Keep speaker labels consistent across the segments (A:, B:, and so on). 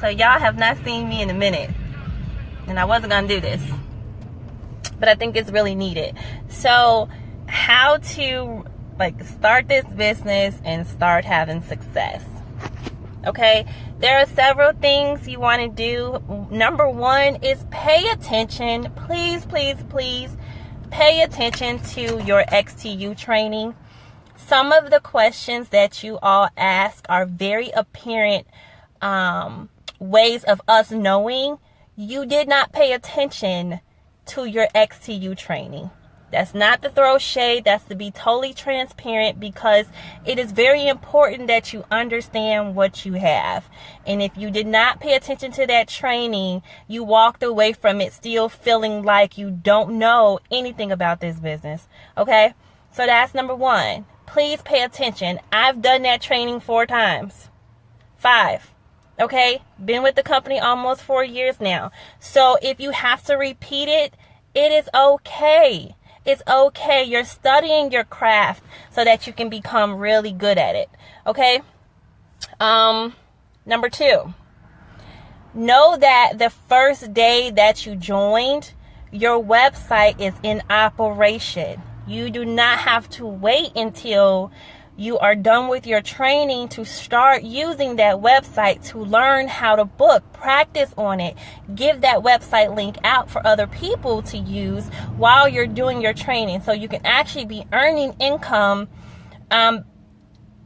A: So y'all have not seen me in a minute, and I wasn't gonna do this, but I think it's really needed. So how to start this business and start having success. Okay, there are several things you want to do. Number one is pay attention. Please pay attention to your XTU training. Some of the questions that you all ask are very apparent ways of us knowing you did not pay attention to your XTU training. That's not to throw shade. That's to be totally transparent, because it is very important that you understand what you have. And if you did not pay attention to that training, you walked away from it still feeling like you don't know anything about this business. Okay? So that's number one. Please pay attention. I've done that training 4 times. 5. Okay? Been with the company almost 4 years now. So if you have to repeat it, it is okay. It's okay. You're studying your craft so that you can become really good at it. Okay? Number 2. Know that the first day that you joined, your website is in operation. You do not have to wait until you are done with your training to start using that website to learn how to book. Practice on it. Give that website link out for other people to use while you're doing your training, so you can actually be earning income,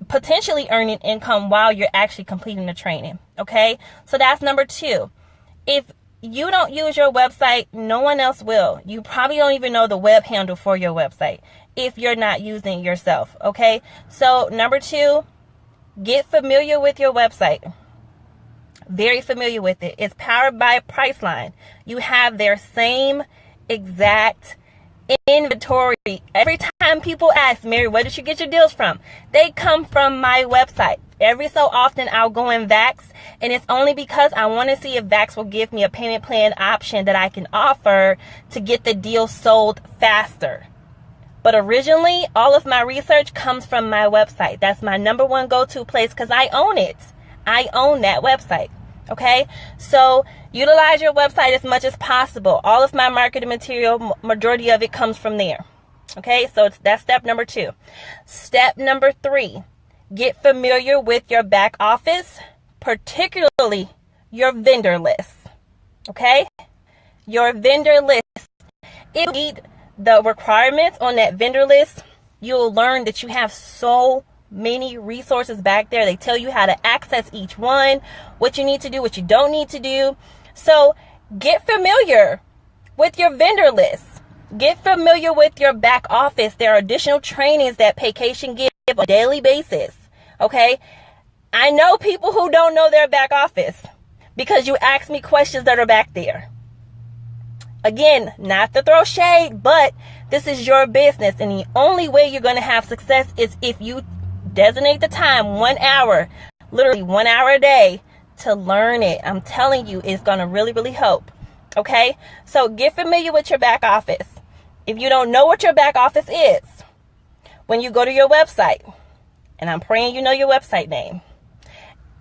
A: potentially earning income while you're actually completing the training. Okay, so that's number 2. If you don't use your website, no one else will. You probably don't even know the web handle for your website if you're not using it yourself. Okay, so number 2, get familiar with your website. Very familiar with it. It's powered by Priceline. You have their same exact inventory. Every time people ask, Mary, where did you get your deals from? They come from my website. Every so often I'll go in Vax, and it's only because I want to see if Vax will give me a payment plan option that I can offer to get the deal sold faster. But originally, all of my research comes from my website. That's my number one go-to place because I own it. I own that website. Okay? So utilize your website as much as possible. All of my marketing material, majority of it comes from there. Okay? So that's step number 2. Step number 3, get familiar with your back office, particularly your vendor list. Okay? Your vendor list. If you need the requirements on that vendor list, you'll learn that you have so many resources back there. They tell you how to access each one, what you need to do, what you don't need to do. So get familiar with your vendor list. Get familiar with your back office. There are additional trainings that Paycation gives on a daily basis. Okay? I know people who don't know their back office because you ask me questions that are back there. Again, not to throw shade, but this is your business, and the only way you're going to have success is if you designate the time, 1 hour, literally 1 hour a day, to learn it. I'm telling you, it's going to really, really help. Okay? So get familiar with your back office. If you don't know what your back office is, when you go to your website, and I'm praying you know your website name,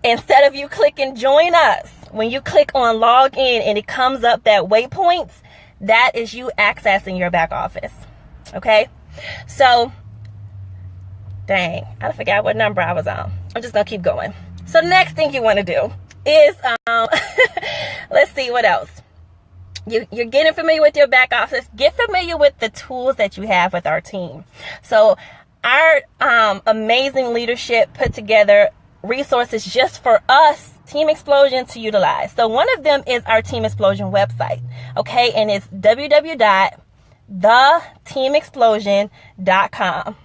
A: instead of you clicking join us, when you click on log in and it comes up that waypoints, that is you accessing your back office. Okay? So, dang, I forgot what number I was on. I'm just going to keep going. So the next thing you want to do is, let's see what else. You're getting familiar with your back office. Get familiar with the tools that you have with our team. So our amazing leadership put together resources just for us, Team Explosion, to utilize. So one of them is our Team Explosion website. Okay, and it's www.theteamexplosion.com.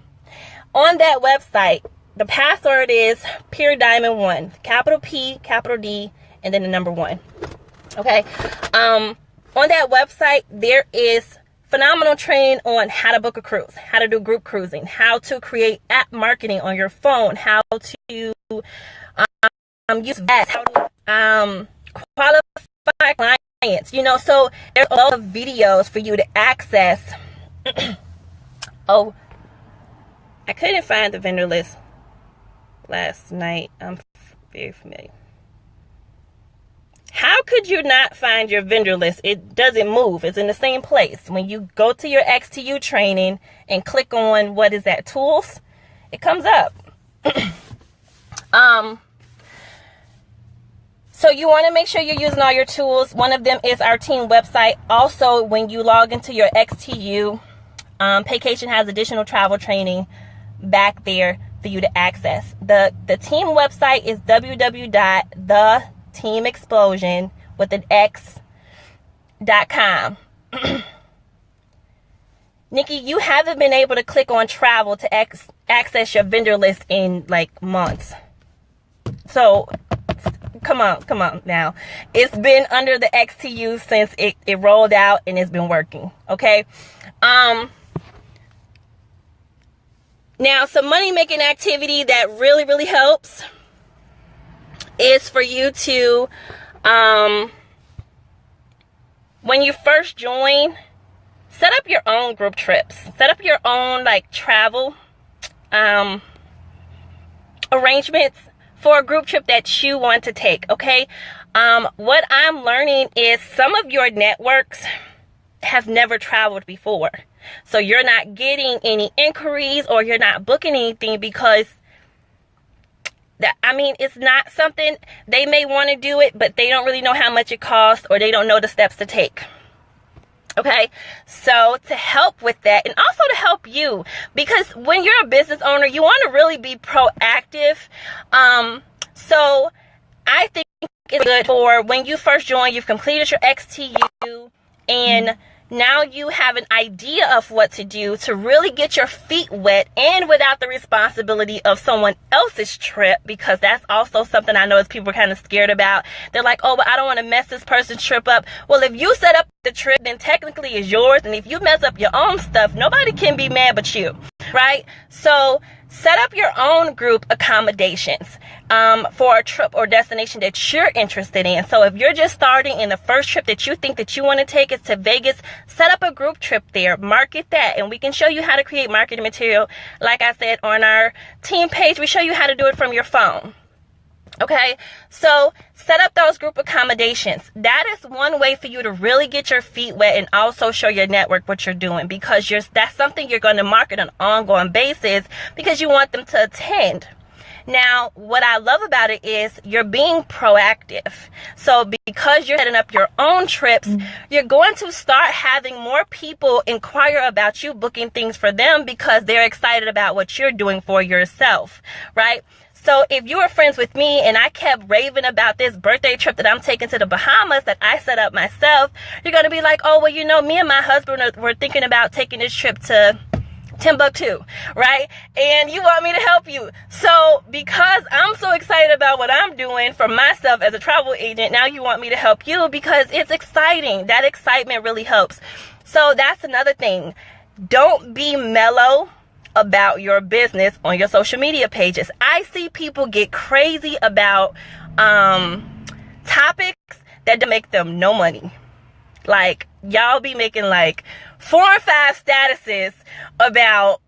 A: On that website, the password is Pure Diamond 1, capital P, capital D, and then the number 1. Okay. On that website, there is phenomenal training on how to book a cruise, how to do group cruising, how to create app marketing on your phone, how to use ads, how to qualify clients. You know, so there's a lot of videos for you to access. Oh, I couldn't find the vendor list last night. I'm very familiar. How could you not find your vendor list? It doesn't move. It's in the same place. When you go to your XTU training and click on, what is that, tools, it comes up. So you want to make sure you're using all your tools. One of them is our team website. Also, when you log into your XTU, Paycation has additional travel training back there for you to access. The team website is www.theteamexplosion with an X.com. Nikki, you haven't been able to click on travel to access your vendor list in like months. So come on now. It's been under the XTU since it rolled out, and it's been working. Okay. Now, some money making activity that really, really helps is for you to, when you first join, set up your own group trips. Set up your own like travel arrangements for a group trip that you want to take. Okay. What I'm learning is some of your networks have never traveled before. So you're not getting any inquiries, or you're not booking anything because it's not something, they may want to do it, but they don't really know how much it costs, or they don't know the steps to take. Okay, so to help with that, and also to help you, because when you're a business owner, you want to really be proactive. So I think it's good for when you first join, you've completed your XTU, and now you have an idea of what to do to really get your feet wet and without the responsibility of someone else's trip, because that's also something I know people are kind of scared about. They're like, oh, but I don't want to mess this person's trip up. Well, if you set up the trip, then technically it's yours. And if you mess up your own stuff, nobody can be mad but you, right? So set up your own group accommodations for a trip or destination that you're interested in. So if you're just starting and the first trip that you think that you want to take is to Vegas, set up a group trip there, market that, and we can show you how to create marketing material. Like I said, on our team page, we show you how to do it from your phone. Okay, so set up those group accommodations. That is one way for you to really get your feet wet and also show your network what you're doing, because that's something you're going to market on an ongoing basis because you want them to attend. Now, what I love about it is you're being proactive. So because you're setting up your own trips, you're going to start having more people inquire about you, booking things for them because they're excited about what you're doing for yourself, right? So if you were friends with me and I kept raving about this birthday trip that I'm taking to the Bahamas that I set up myself, you're going to be like, oh, well, you know, me and my husband were thinking about taking this trip to Timbuktu, right? And you want me to help you. So because I'm so excited about what I'm doing for myself as a travel agent, now you want me to help you because it's exciting. That excitement really helps. So that's another thing. Don't be mellow about your business on your social media pages. I see people get crazy about topics that don't make them no money. Like, y'all be making like 4 or 5 statuses about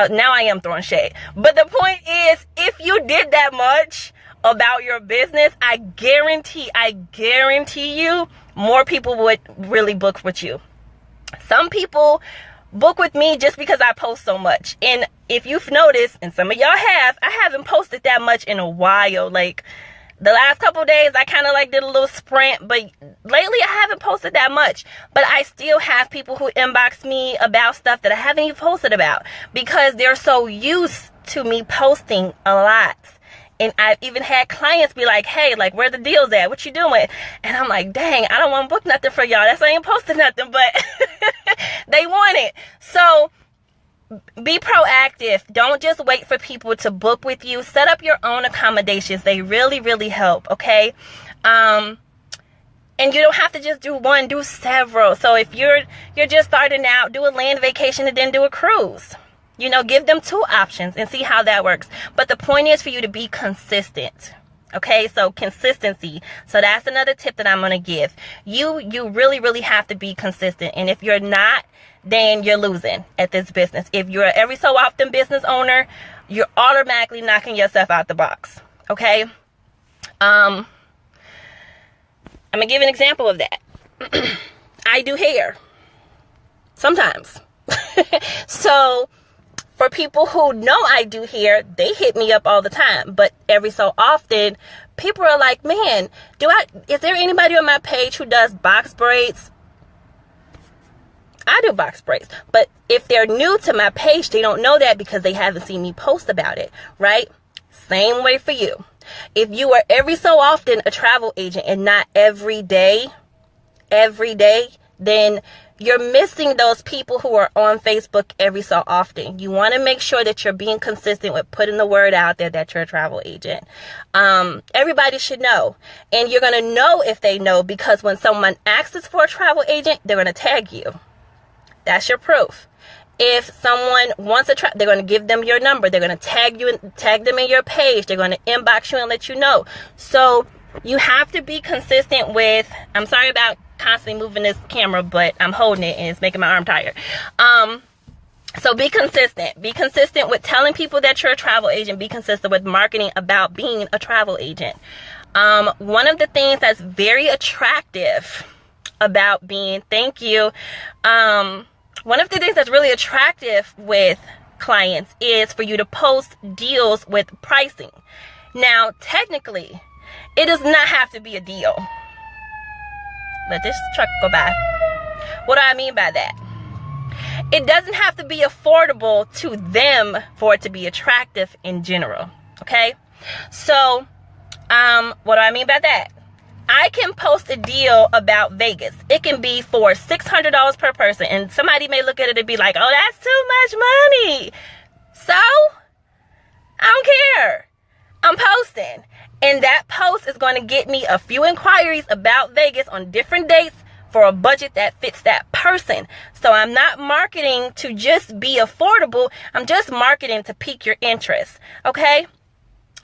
A: now I am throwing shade, but the point is, if you did that much about your business, I guarantee you more people would really book with you. Some people book with me just because I post so much, and if you've noticed, and some of y'all have, I haven't posted that much in a while. Like the last couple of days I kind of like did a little sprint, but lately I haven't posted that much. But I still have people who inbox me about stuff that I haven't even posted about because they're so used to me posting a lot. And I've even had clients be like, hey, like, where the deals at? What you doing? And I'm like, dang, I don't want to book nothing for y'all. That's why I ain't posting nothing, but they want it. So be proactive. Don't just wait for people to book with you. Set up your own accommodations. They really, really help, okay? And you don't have to just do one, do several. So if you're just starting out, do a land vacation and then do a cruise. You know, give them 2 options and see how that works. But the point is for you to be consistent. Okay, so consistency. So that's another tip that I'm going to give. You really, really have to be consistent. And if you're not, then you're losing at this business. If you're an every so often business owner, you're automatically knocking yourself out the box. Okay. I'm going to give an example of that. I do hair. Sometimes. So for people who know I do hair, they hit me up all the time. But every so often, people are like, man, is there anybody on my page who does box braids? I do box braids. But if they're new to my page, they don't know that because they haven't seen me post about it, right? Same way for you. If you are every so often a travel agent and not every day, then you're missing those people who are on Facebook every so often. You want to make sure that you're being consistent with putting the word out there that you're a travel agent. Everybody should know. And you're going to know if they know, because when someone asks for a travel agent, they're going to tag you. That's your proof. If someone wants they're going to give them your number. They're going to tag you and tag them in your page. They're going to inbox you and let you know. So you have to be consistent with, I'm sorry about constantly moving this camera, but I'm holding it and it's making my arm tired. So be consistent. Be consistent with telling people that you're a travel agent. Be consistent with marketing about being a travel agent. One of the things that's very attractive about being, thank you. One of the things that's really attractive with clients is for you to post deals with pricing. Now, technically, it does not have to be a deal. Let this truck go by. What do I mean by that? It doesn't have to be affordable to them for it to be attractive in general. Okay? So, what do I mean by that? I can post a deal about Vegas. It can be for $600 per person. And somebody may look at it and be like, oh, that's too much money. So, I don't care. I'm posting. And that post is going to get me a few inquiries about Vegas on different dates for a budget that fits that person. So I'm not marketing to just be affordable. I'm just marketing to pique your interest. Okay?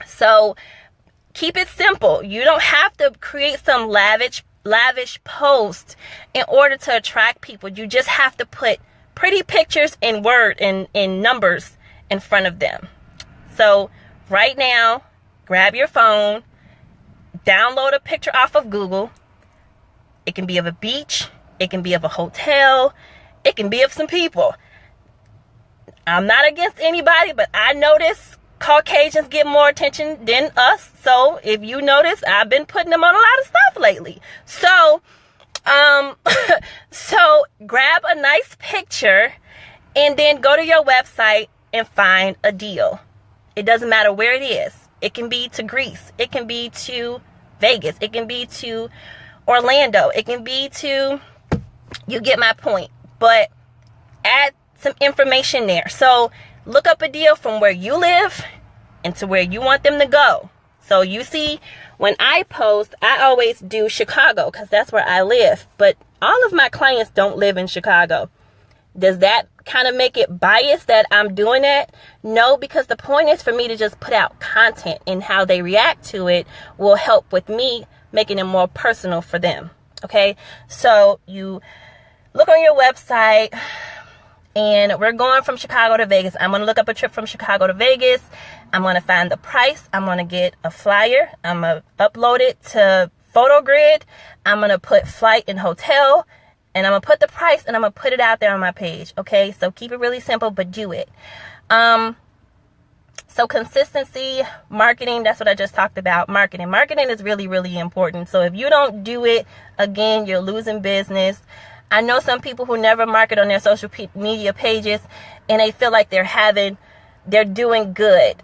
A: So keep it simple. You don't have to create some lavish post in order to attract people. You just have to put pretty pictures and in numbers in front of them. So right now, grab your phone, download a picture off of Google. It can be of a beach. It can be of a hotel. It can be of some people. I'm not against anybody, but I notice Caucasians get more attention than us. So if you notice, I've been putting them on a lot of stuff lately. So, so grab a nice picture and then go to your website and find a deal. It doesn't matter where it is. It can be to Greece. It can be to Vegas. It can be to Orlando. It can be to, you get my point. But add some information there. So look up a deal from where you live and to where you want them to go. So you see, when I post, I always do Chicago because that's where I live. But all of my clients don't live in Chicago. Does that kind of make it biased that I'm doing that? No, because the point is for me to just put out content, and how they react to it will help with me making it more personal for them. Okay, so you look on your website, and we're going from Chicago to Vegas. I'm going to look up a trip from Chicago to Vegas. I'm going to find the price. I'm going to get a flyer. I'm going to upload it to PhotoGrid. I'm going to put flight and hotel. And I'm going to put the price and I'm going to put it out there on my page. Okay, so keep it really simple, but do it. So consistency, marketing, that's what I just talked about. Marketing is really, really important. So if you don't do it, again, you're losing business. I know some people who never market on their social media pages and they feel like they're doing good.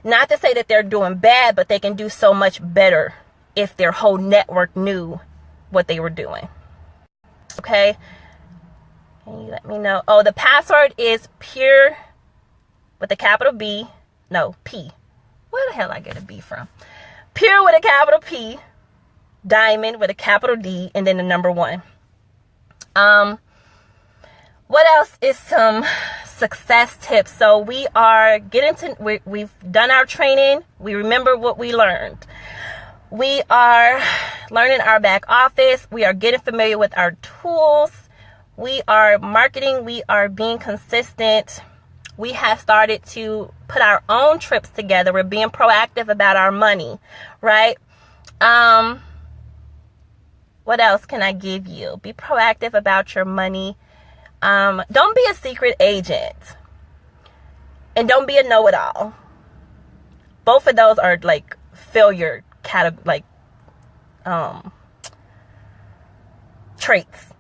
A: Not to say that they're doing bad, but they can do so much better if their whole network knew what they were doing. Okay, can you let me know? Oh, the password is pure with a capital B. No, P. Where the hell I get a B from? Pure with a capital P, diamond with a capital D, and then the number 1. What else is some success tips? So we are we've done our training. We remember what we learned. We are learning our back office. We are getting familiar with our tools. We are marketing. We are being consistent. We have started to put our own trips together. We're being proactive about our money, right? What else can I give you? Be proactive about your money. Don't be a secret agent. And don't be a know-it-all. Both of those are like failure traits.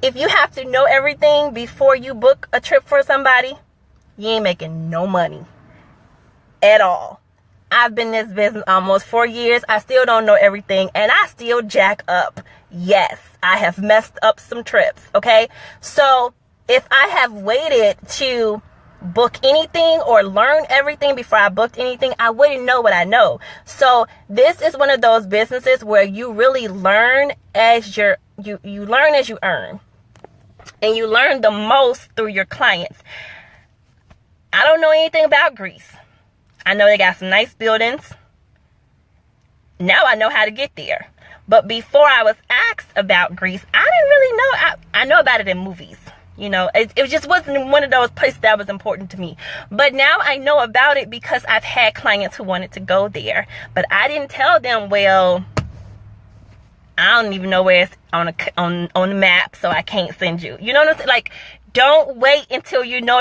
A: If you have to know everything before you book a trip for somebody, you ain't making no money at all. I've been in this business almost 4 years. I still don't know everything, and I still jack up. Yes, I have messed up some trips, okay? So if I have waited to book anything or learn everything before I booked anything, I wouldn't know what I know. So this is one of those businesses where you really learn as you learn as you earn. And you learn the most through your clients. I don't know anything about Greece. I know they got some nice buildings. Now I know how to get there. But before I was asked about Greece, I didn't really know. I know about it in movies. You know, it just wasn't one of those places that was important to me. But now I know about it because I've had clients who wanted to go there. But I didn't tell them, well, I don't even know where it's on the map, so I can't send you. You know what I'm saying? Like, don't wait until you know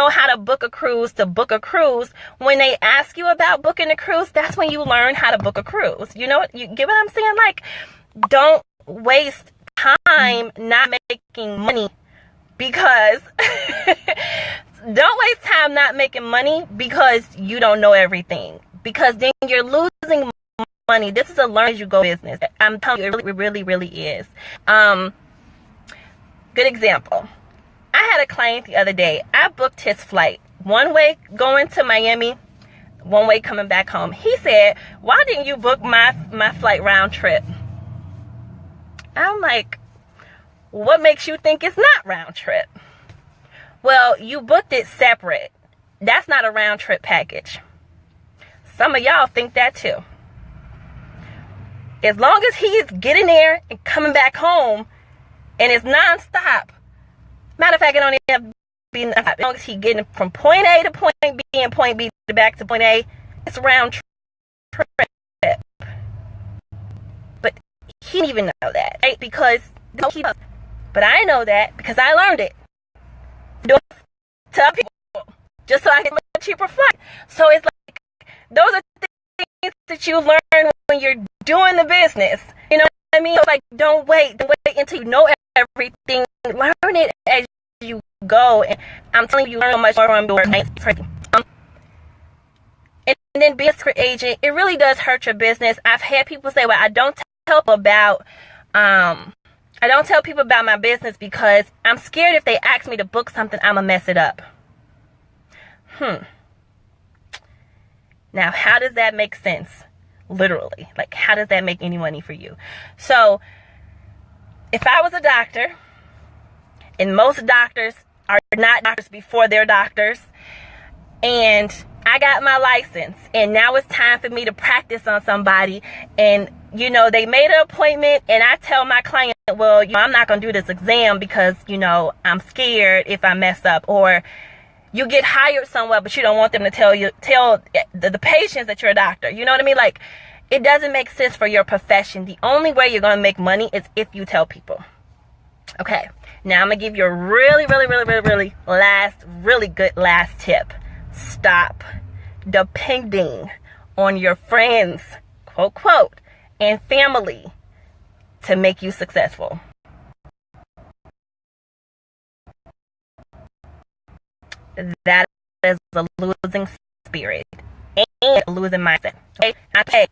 A: how to book a cruise to book a cruise. When they ask you about booking a cruise, that's when you learn how to book a cruise. You know what? You get what I'm saying? Like, don't waste time not making money because don't waste time not making money because you don't know everything. Because then you're losing money. This is a learn as you go business. I'm telling you, it really, really is. Good example. I had a client the other day. I booked his flight. One way going to Miami, one way coming back home. He said, why didn't you book my flight round trip? I'm like, what makes you think it's not round trip? Well, you booked it separate. That's not a round trip package. Some of y'all think that too. As long as he's getting there and coming back home and it's nonstop. Matter of fact, it don't even have to be nonstop. As long as he's getting from point A to point B and point B to back to point A, it's a round trip. But he didn't even know that, right? Because he does. But I know that because I learned it. Do it to other people just so I can get a cheaper flight. So it's like those are things that you learn when you're doing the business. You know what I mean? So like, don't wait until you know everything. Learn it as you go. And I'm telling you, learn so much more from your clients. And then being a secret agent, it really does hurt your business. I've had people say, well, I don't tell people about my business because I'm scared if they ask me to book something, I'm gonna mess it up. Now, how does that make sense? Literally, like, how does that make any money for you? So if I was a doctor, and most doctors are not doctors before they're doctors, and I got my license, and now it's time for me to practice on somebody, and you know, they made an appointment, and I tell my client, well, you know, I'm not gonna do this exam because, you know, I'm scared if I mess up. Or you get hired somewhere, but you don't want them to tell the patients that you're a doctor. You know what I mean? Like, it doesn't make sense for your profession. The only way you're gonna make money is if you tell people. Okay, now I'm gonna give you a really good last tip. Stop depending on your friends, quote, quote, and family to make you successful. That is a losing spirit and a losing mindset. Okay,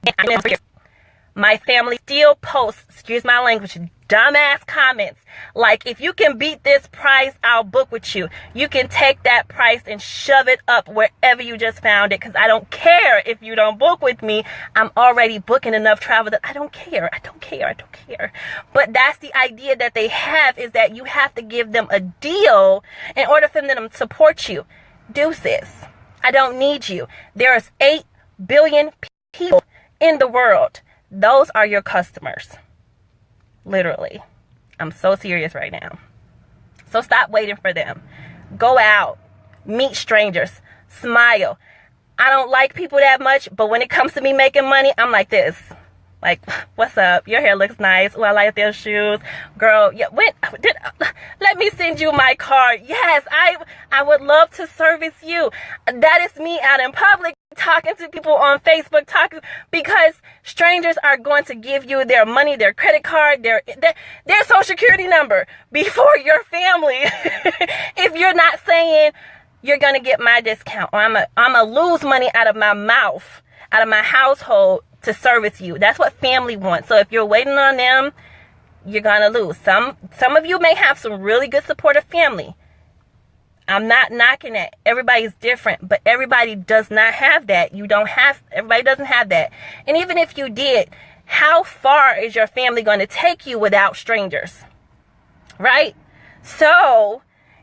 A: my family still posts, excuse my language, dumbass comments like, if you can beat this price, I'll book with you. You can take that price and shove it up wherever you just found it, because I don't care if you don't book with me. I'm already booking enough travel that I don't care. But that's the idea that they have, is that you have to give them a deal in order for them to support you. Deuces. I don't need you. There's 8 billion people in the world. Those are your customers. Literally. I'm so serious right now. So stop waiting for them. Go out. Meet strangers. Smile. I don't like people that much, but when it comes to me making money, I'm like this. Like, what's up? Your hair looks nice. Oh, I like their shoes. Girl, yeah, let me send you my card. Yes, I would love to service you. That is me out in public talking to people on Facebook, because strangers are going to give you their money, their credit card, their social security number before your family. If you're not saying you're going to get my discount, or I'm going to lose money out of my mouth, out of my household to service you. That's what family wants. So if you're waiting on them, you're going to lose. Some of you may have some really good supportive family. I'm not knocking that. Everybody's different, but everybody does not have that. Everybody doesn't have that. And even if you did, how far is your family going to take you without strangers? Right? So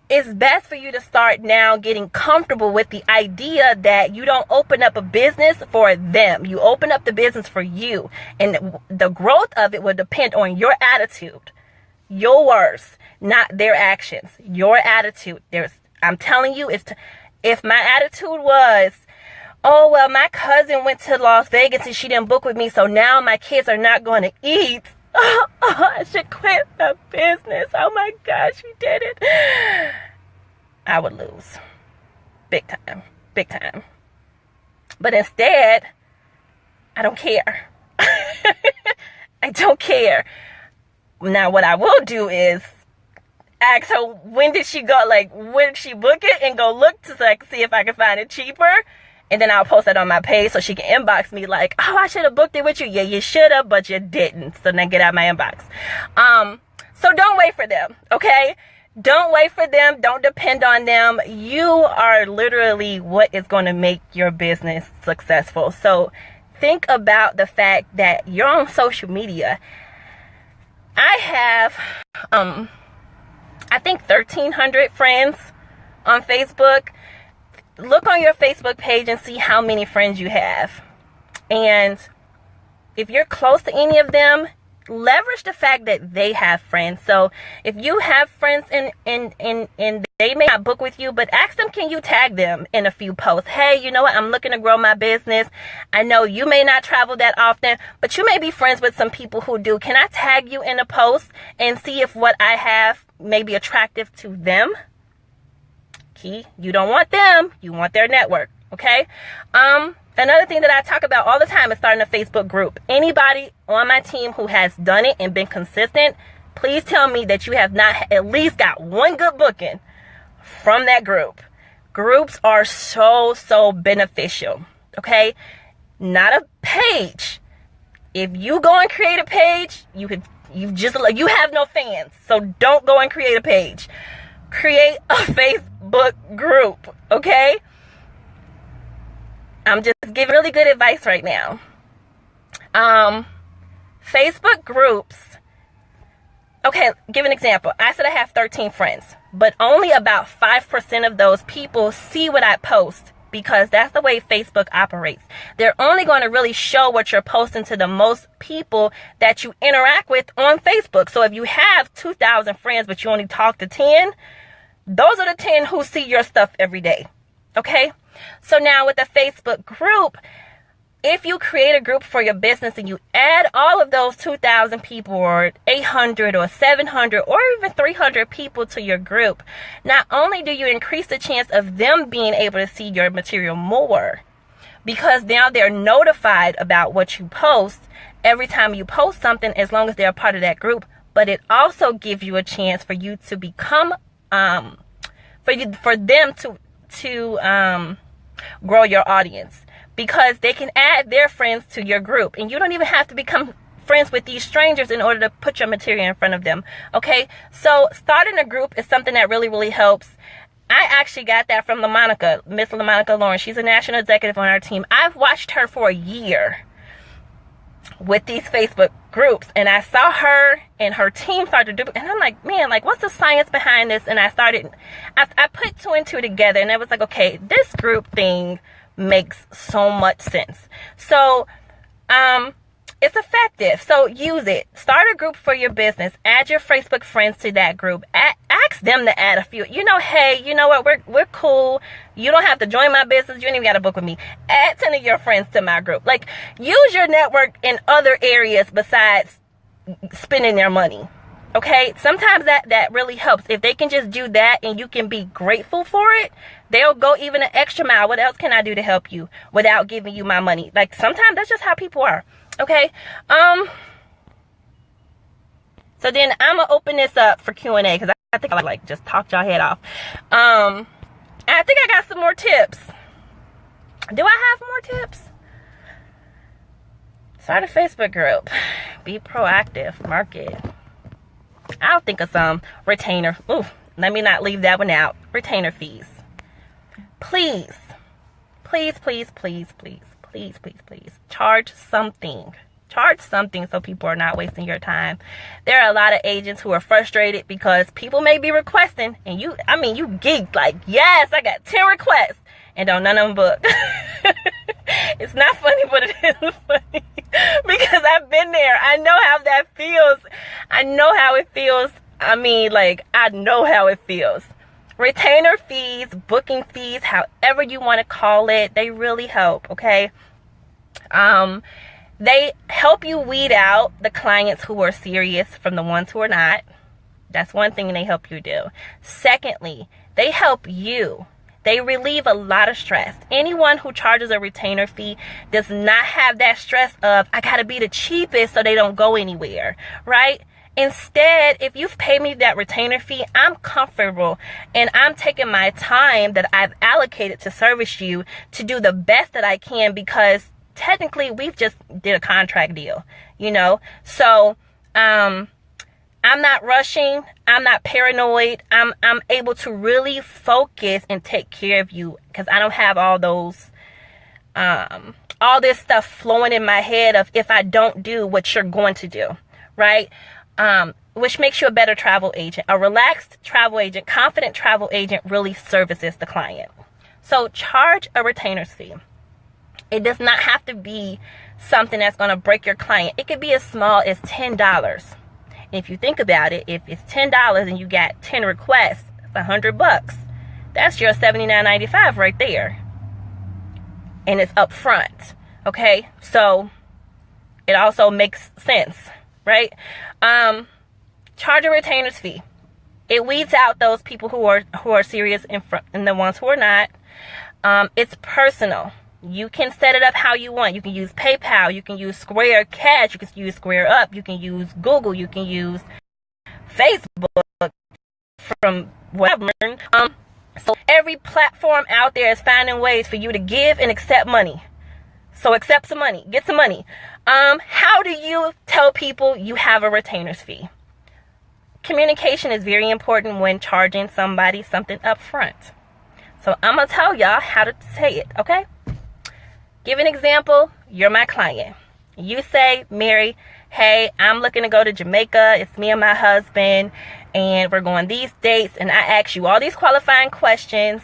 A: it's best for you to start now getting comfortable with the idea that you don't open up a business for them. You open up the business for you. And the growth of it will depend on your attitude, yours, not their actions, your attitude. I'm telling you, if my attitude was, oh, well, my cousin went to Las Vegas and she didn't book with me, so now my kids are not going to eat. Oh, I should quit the business. Oh my gosh, you did it. I would lose. Big time. Big time. But instead, I don't care. I don't care. Now, what I will do is ask her, when did she go? Like, when did she book it? And go look so I can see if I can find it cheaper. And then I'll post that on my page so she can inbox me like, oh, I should have booked it with you. Yeah, you should have, but you didn't. So then get out of my inbox. So don't wait for them, okay? Don't wait for them. Don't depend on them. You are literally what is going to make your business successful. So think about the fact that you're on social media. I have, I think 1,300 friends on Facebook. Look on your Facebook page and see how many friends you have. And if you're close to any of them, leverage the fact that they have friends. So if you have friends and they may not book with you, but ask them, can you tag them in a few posts? Hey, you know what? I'm looking to grow my business. I know you may not travel that often, but you may be friends with some people who do. Can I tag you in a post and see if what I have may be attractive to them? Key, you don't want them. You want their network. Okay. Another thing that I talk about all the time is starting a Facebook group. Anybody on my team who has done it and been consistent, please tell me that you have not at least got one good booking from that group. Groups are so beneficial. Okay. Not a page. If you go and create a page, you have no fans. So don't go and create a page. Create a Facebook group. Okay. I'm just giving really good advice right now. Facebook groups. Okay, give an example. I said I have 13 friends, but only about 5% of those people see what I post, because that's the way Facebook operates. They're only going to really show what you're posting to the most people that you interact with on Facebook. So if you have 2,000 friends, but you only talk to 10, those are the 10 who see your stuff every day. Okay? So now with the Facebook group, if you create a group for your business and you add all of those 2,000 people or 800 or 700 or even 300 people to your group, not only do you increase the chance of them being able to see your material more, because now they're notified about what you post every time you post something, as long as they're a part of that group, but it also gives you a chance for you to become, for them to grow your audience, because they can add their friends to your group, and you don't even have to become friends with these strangers in order to put your material in front of them. Okay, so starting a group is something that really helps. I actually got that from Miss LaMonica Lawrence. She's a national executive on our team. I've watched her for a year with these Facebook groups, and I saw her and her team start to do it, and I'm like, man, like, what's the science behind this? And I put two and two together, and I was like, okay, this group thing makes so much sense. So It's effective. So use it. Start a group for your business. Add your Facebook friends to that group. Ask them to add a few. Hey, you know what? We're cool. You don't have to join my business. You don't even got to book with me. Add 10 of your friends to my group. Like, use your network in other areas besides spending their money. Okay? Sometimes that really helps. If they can just do that and you can be grateful for it, they'll go even an extra mile. What else can I do to help you without giving you my money? Like, sometimes that's just how people are. Okay, so then I'm gonna open this up for Q&A because I think I like just talked y'all head off. I think I got some more tips. Do I have more tips? Start a Facebook group. Be proactive. Market. I'll think of some. Retainer. Ooh, let me not leave that one out. Retainer fees. Please, please, please, please, please. Please, please, please. Charge something. Charge something so people are not wasting your time. There are a lot of agents who are frustrated because people may be requesting and you geeked like, yes, I got 10 requests and don't none of them book. It's not funny, but it is funny because I've been there. I know how that feels. I know how it feels. I know how it feels. Retainer fees, booking fees, however you want to call it, they really help, okay? They help you weed out the clients who are serious from the ones who are not. That's one thing they help you do. Secondly, they help you. They relieve a lot of stress. Anyone who charges a retainer fee does not have that stress of, I gotta be the cheapest so they don't go anywhere, right? Instead, if you've paid me that retainer fee, I'm comfortable and I'm taking my time that I've allocated to service you to do the best that I can because technically we've just did a contract deal, So, I'm not rushing. I'm not paranoid. I'm able to really focus and take care of you because I don't have all those, all this stuff flowing in my head of if I don't do what you're going to do, right? Which makes you a better travel agent. A relaxed travel agent, confident travel agent really services the client. So charge a retainer's fee. It does not have to be something that's going to break your client. It could be as small as $10. If you think about it, if it's $10 and you got 10 requests, it's $100. That's your $79.95 right there. And it's up front. Okay? So it also makes sense, right? Charge a retainer's fee. It weeds out those people who are serious and the ones who are not. It's personal. You can set it up how you want. You can use PayPal. You can use Square Cash. You can use Square Up. You can use Google. You can use Facebook from whatever. So every platform out there is finding ways for you to give and accept money. So accept some money. Get some money. How do you tell people you have a retainer's fee? Communication is very important when charging somebody something up front. So I'm going to tell y'all how to say it, okay? Give an example. You're my client. You say, Mary, hey, I'm looking to go to Jamaica. It's me and my husband, and we're going these dates. And I ask you all these qualifying questions,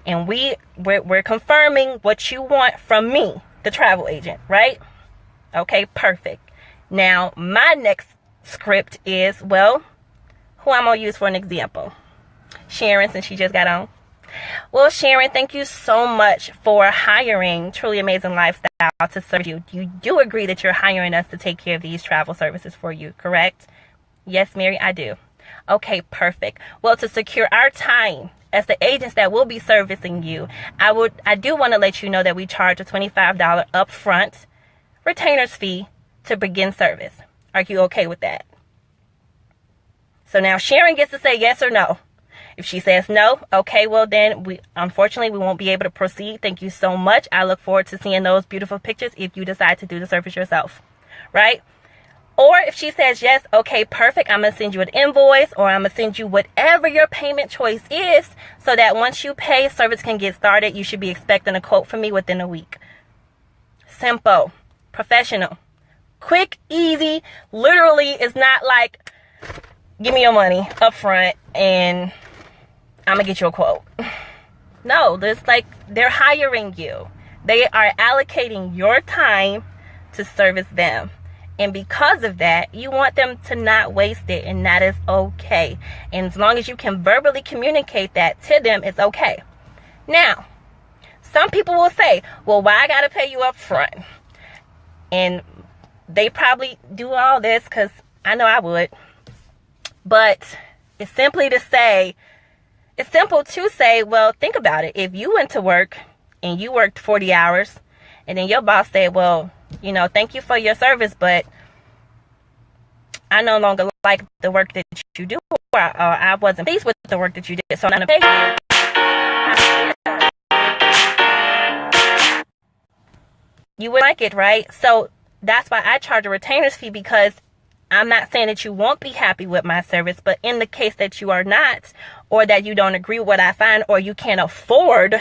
A: and we're confirming what you want from me, the travel agent, right? Okay, perfect. Now, my next script is, well, who I'm going to use for an example? Sharon, since she just got on. Well, Sharon, thank you so much for hiring Truly Amazing Lifestyle to serve you. You do agree that you're hiring us to take care of these travel services for you, correct? Yes, Mary, I do. Okay, perfect. Well, to secure our time as the agents that will be servicing you, I do want to let you know that we charge a $25 upfront retainer's fee to begin service. Are you okay with that? So now Sharon gets to say yes or no. If she says no, okay, well then unfortunately we won't be able to proceed. Thank you so much. I look forward to seeing those beautiful pictures if you decide to do the service yourself, right? Or if she says yes, okay, perfect. I'm going to send you an invoice, or I'm going to send you whatever your payment choice is, so that once you pay, service can get started. You should be expecting a quote from me within a week. Simple, professional, quick, easy. Literally, it's not like, give me your money up front and I'm going to get you a quote. No, there's like, they're hiring you. They are allocating your time to service them. And because of that, you want them to not waste it, and that is okay. And as long as you can verbally communicate that to them, it's okay. Now, some people will say, well, why I gotta pay you up front? And they probably do all this because I know I would. But it's simple to say, well, think about it. If you went to work and you worked 40 hours and then your boss said, well, you know, thank you for your service, but I no longer like the work that you do, or I wasn't pleased with the work that you did, so I'm not going to pay you. You would like it, right? So that's why I charge a retainer's fee, because I'm not saying that you won't be happy with my service, but in the case that you are not, or that you don't agree with what I find, or you can't afford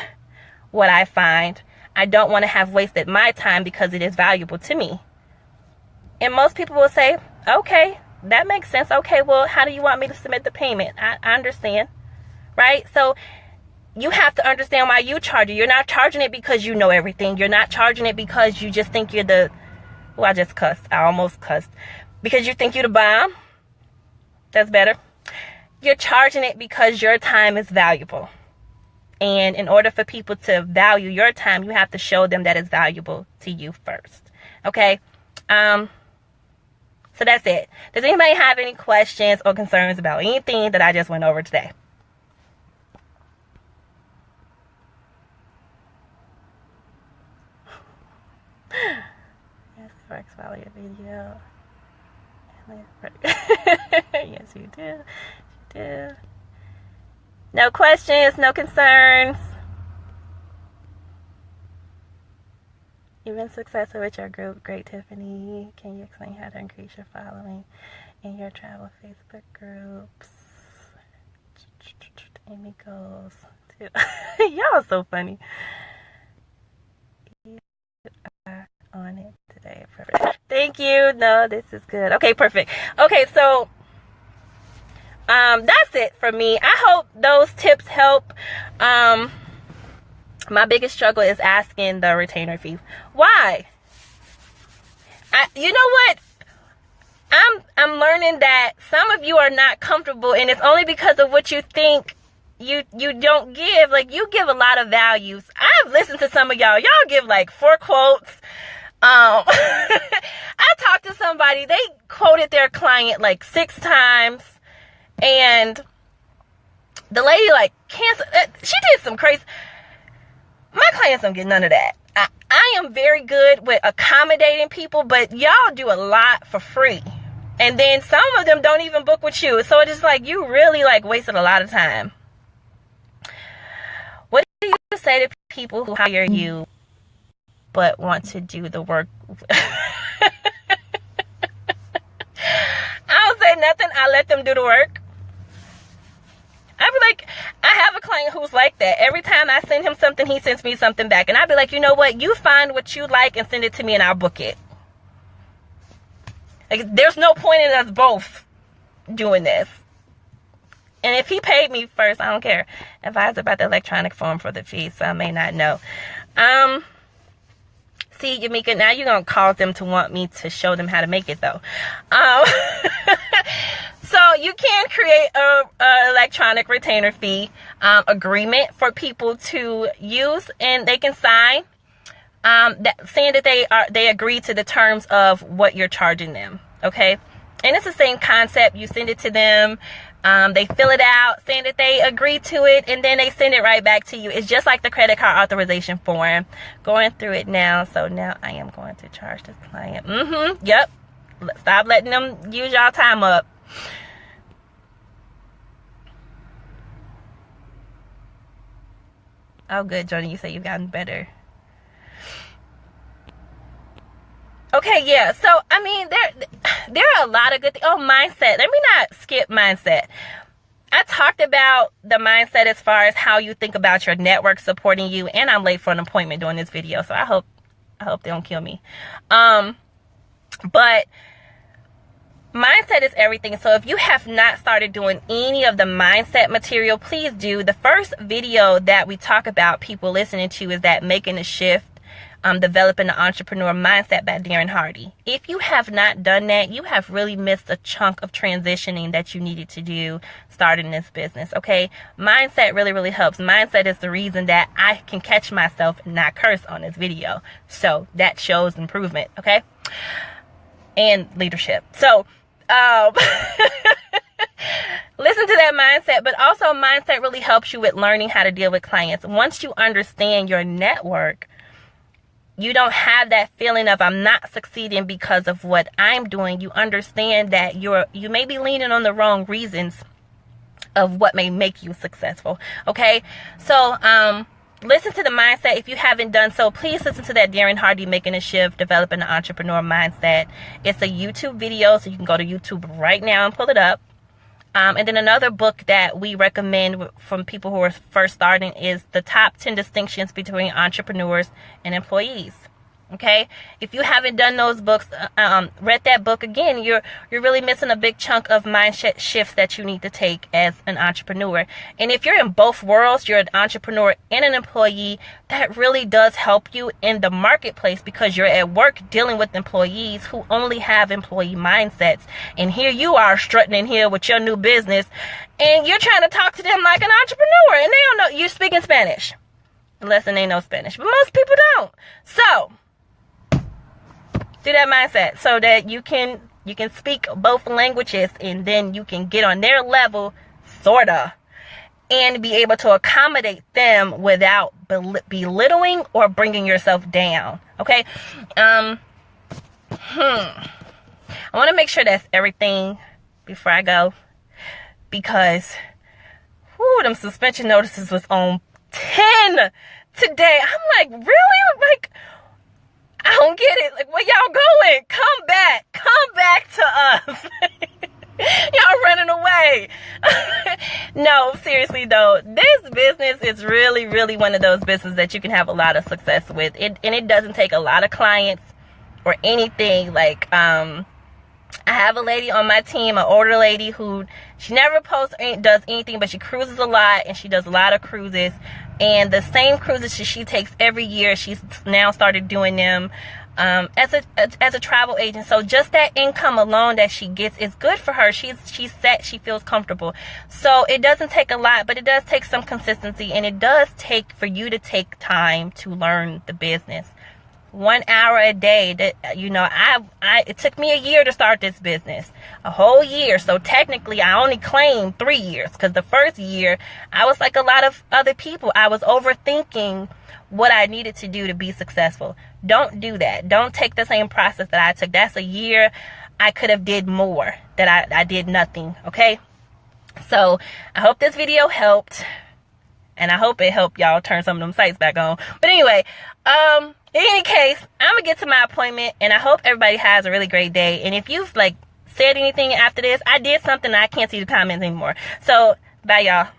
A: what I find, I don't want to have wasted my time because it is valuable to me. And most people will say, okay, that makes sense. Okay, well, how do you want me to submit the payment? I understand, right? So you have to understand why you charge it. You're not charging it because you know everything. You're not charging it because you just think you're the, well, I just cussed. I almost cussed. Because you think you're the bomb. That's better. You're charging it because your time is valuable. And in order for people to value your time, you have to show them that it's valuable to you first. Okay? So that's it. Does anybody have any questions or concerns about anything that I just went over today? Yes, it works well your video. Yes, you do. You do. No questions, no concerns. You've been successful with your group. Great, Tiffany. Can you explain how to increase your following in your travel Facebook groups? Amy goes to y'all so funny. You are on it today. Perfect. Thank you. No, this is good. Okay, perfect. Okay, so that's it for me. I hope those tips help. My biggest struggle is asking the retainer fee. Why? You know what? I'm learning that some of you are not comfortable, and it's only because of what you think you don't give. Like, you give a lot of values. I've listened to some of y'all. Y'all give like 4 quotes. I talked to somebody, they quoted their client like 6 times, and the lady like canceled. She did some crazy. My clients don't get none of that. I am very good with accommodating people, but y'all do a lot for free. And then some of them don't even book with you. So it's like, you really like wasted a lot of time. What do you say to people who hire you but want to do the work? I don't say nothing. I let them do the work. I'd be like, I have a client who's like that. Every time I send him something, he sends me something back. And I'd be like, you know what? You find what you like and send it to me and I'll book it. Like, there's no point in us both doing this. And if he paid me first, I don't care. Advise about the electronic form for the fee, so I may not know. See, Yamika, now you're going to cause them to want me to show them how to make it, though. So you can create a electronic retainer fee agreement for people to use, and they can sign saying that they agree to the terms of what you're charging them. Okay, and it's the same concept. You send it to them, they fill it out saying that they agree to it, and then they send it right back to you. It's just like the credit card authorization form. Going through it now, so now I am going to charge this client. Yep. Stop letting them use y'all time up. Oh, good, Joni. You say you've gotten better. Okay, yeah. So, I mean, there are a lot of good things. Oh, mindset. Let me not skip mindset. I talked about the mindset as far as how you think about your network supporting you. And I'm late for an appointment doing this video, so I hope they don't kill me. But mindset is everything. So if you have not started doing any of the mindset material, please do. The first video that we talk about people listening to is that Making a Shift Developing the Entrepreneur Mindset by Darren Hardy. If you have not done that, you have really missed a chunk of transitioning that you needed to do starting this business, okay? Mindset really, really helps. Mindset is the reason that I can catch myself and not curse on this video. So that shows improvement, okay? And leadership. So, listen to that mindset, but also mindset really helps you with learning how to deal with clients. Once you understand your network, you don't have that feeling of I'm not succeeding because of what I'm doing. You understand that you may be leaning on the wrong reasons of what may make you successful. Okay, so listen to the mindset. If you haven't done so, please listen to that Darren Hardy, Making a Shift, Developing the Entrepreneur Mindset. It's a YouTube video, so you can go to YouTube right now and pull it up. And then another book that we recommend from people who are first starting is The Top 10 Distinctions Between Entrepreneurs and Employees. Okay, if you haven't done those books, read that book again, you're really missing a big chunk of mindset shifts that you need to take as an entrepreneur. And if you're in both worlds, you're an entrepreneur and an employee, that really does help you in the marketplace, because you're at work dealing with employees who only have employee mindsets. And here you are strutting in here with your new business, and you're trying to talk to them like an entrepreneur, and they don't know you're speaking Spanish, unless they know Spanish, but most people don't. So do that mindset so that you can speak both languages, and then you can get on their level, sorta, and be able to accommodate them without belittling or bringing yourself down. Okay. I want to make sure that's everything before I go, because them suspension notices was on 10 today. I'm like, really? Like, I don't get it. Like, where y'all going? Come back to us. Y'all running away. No, seriously though, this business is really, really one of those businesses that you can have a lot of success with. And it doesn't take a lot of clients or anything. Like, I have a lady on my team, an older lady who, she never posts or does anything, but she cruises a lot, and she does a lot of cruises. And the same cruises she takes every year, she's now started doing them as a travel agent. So just that income alone that she gets is good for her. She's set, she feels comfortable. So it doesn't take a lot, but it does take some consistency, and it does take for you to take time to learn the business. 1 hour a day. That, it took me a year to start this business, a whole year. So technically I only claimed 3 years, because the first year I was like a lot of other people. I was overthinking what I needed to do to be successful. Don't do that. Don't take the same process that I took. That's a year I could have did more, that I did nothing. Okay. So I hope this video helped, and I hope it helped y'all turn some of them sites back on. But anyway, in any case, I'm going to get to my appointment, and I hope everybody has a really great day. And if you've said anything after this, I did something, I can't see the comments anymore. So, bye y'all.